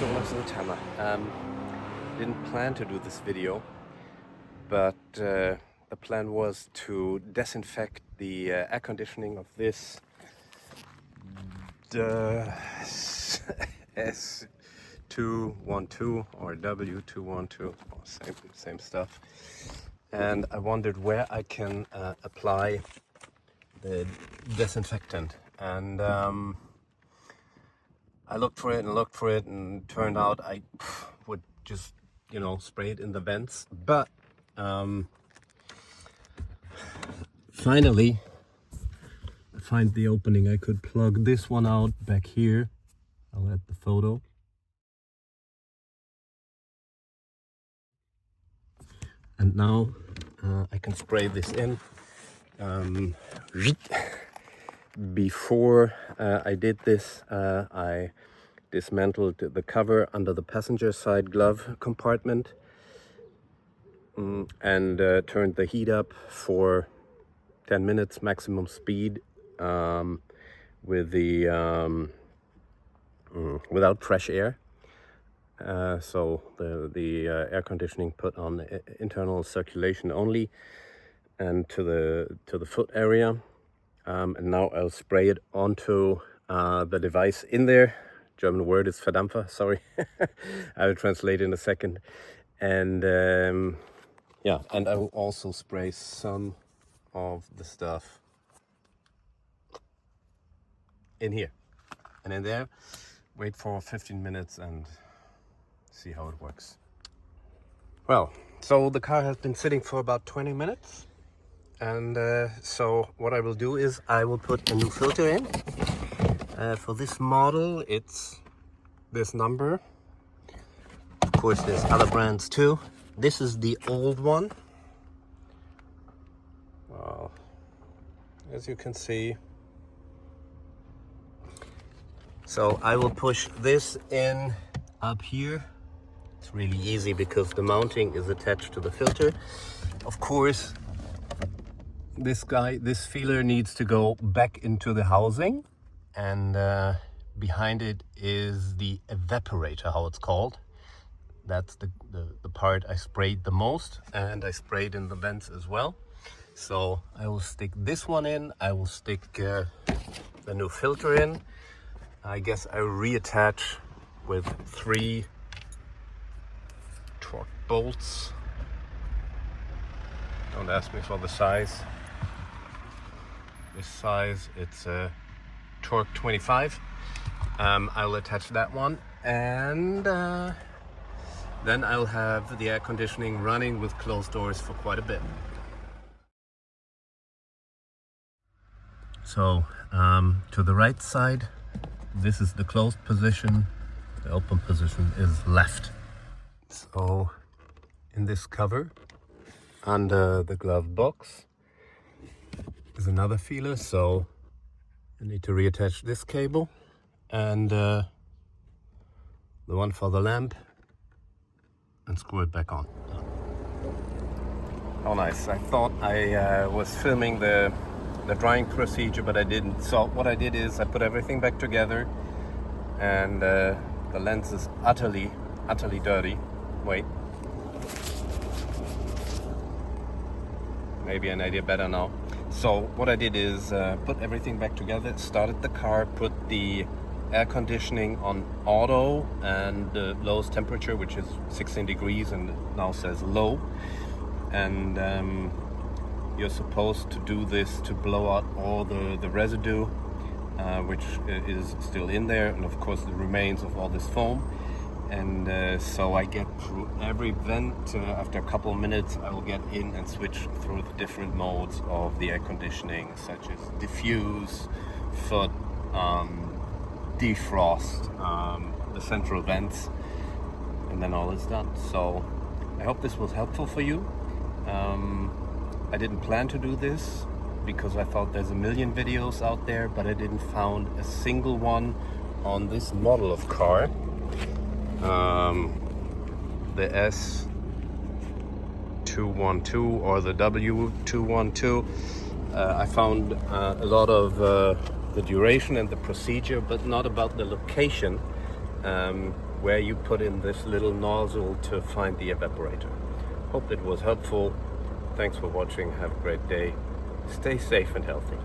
to Olaf's oldtimer. Didn't plan to do this video, but the plan was to disinfect the air conditioning of this S212 or W212, same stuff. And I wondered where I can apply the disinfectant, and I looked for it and turned out I would just, spray it in the vents. But finally I find the opening. I could plug this one out back here. I'll add the photo. And now I can spray this in. Before I did this, I dismantled the cover under the passenger side glove compartment and turned the heat up for 10 minutes maximum speed with the without fresh air. So the air conditioning put on internal circulation only and to the foot area. And now I'll spray it onto the device in there. German word is Verdampfer, sorry. I will translate in a second. And yeah, and I will also spray some of the stuff in here and in there. Wait for 15 minutes and see how it works. Well, so the car has been sitting for about 20 minutes. And so what I will do is I will put a new filter in. For this model, it's this number. Of course, there's other brands too. This is the old one. Well, as you can see. So I will push this in up here. It's really easy because the mounting is attached to the filter. Of course, this feeler needs to go back into the housing, and behind it is the evaporator, how it's called. That's the part I sprayed the most, and I sprayed in the vents as well. So I will stick this one in. I will stick the new filter in. I guess I will reattach with 3 torque bolts. Don't ask me for the size. This size, it's a torque 25. I'll attach that one, and then I'll have the air conditioning running with closed doors for quite a bit. So to the right side, this is the closed position. The open position is left. So in this cover, under the glove box, is another feeler, so I need to reattach this cable and the one for the lamp and screw it back on. Oh nice, I thought I was filming the drying procedure, but I didn't. So what I did is I put everything back together, and the lens is utterly dirty. Wait. Maybe an idea better now. So what I did is put everything back together, started the car, put the air conditioning on auto and the lowest temperature, which is 16 degrees, and it now says low. And you're supposed to do this to blow out all the residue, which is still in there, and of course the remains of all this foam. And so I get through every vent. After a couple of minutes, I will get in and switch through the different modes of the air conditioning, such as diffuse, foot, defrost, the central vents, and then all is done. So I hope this was helpful for you. I didn't plan to do this because I thought there's a million videos out there, but I didn't found a single one on this model of car. The S212 or the W212. I found a lot of the duration and the procedure, but not about the location. where you put in this little nozzle to find the evaporator. Hope it was helpful. Thanks for watching. Have a great day. Stay safe and healthy.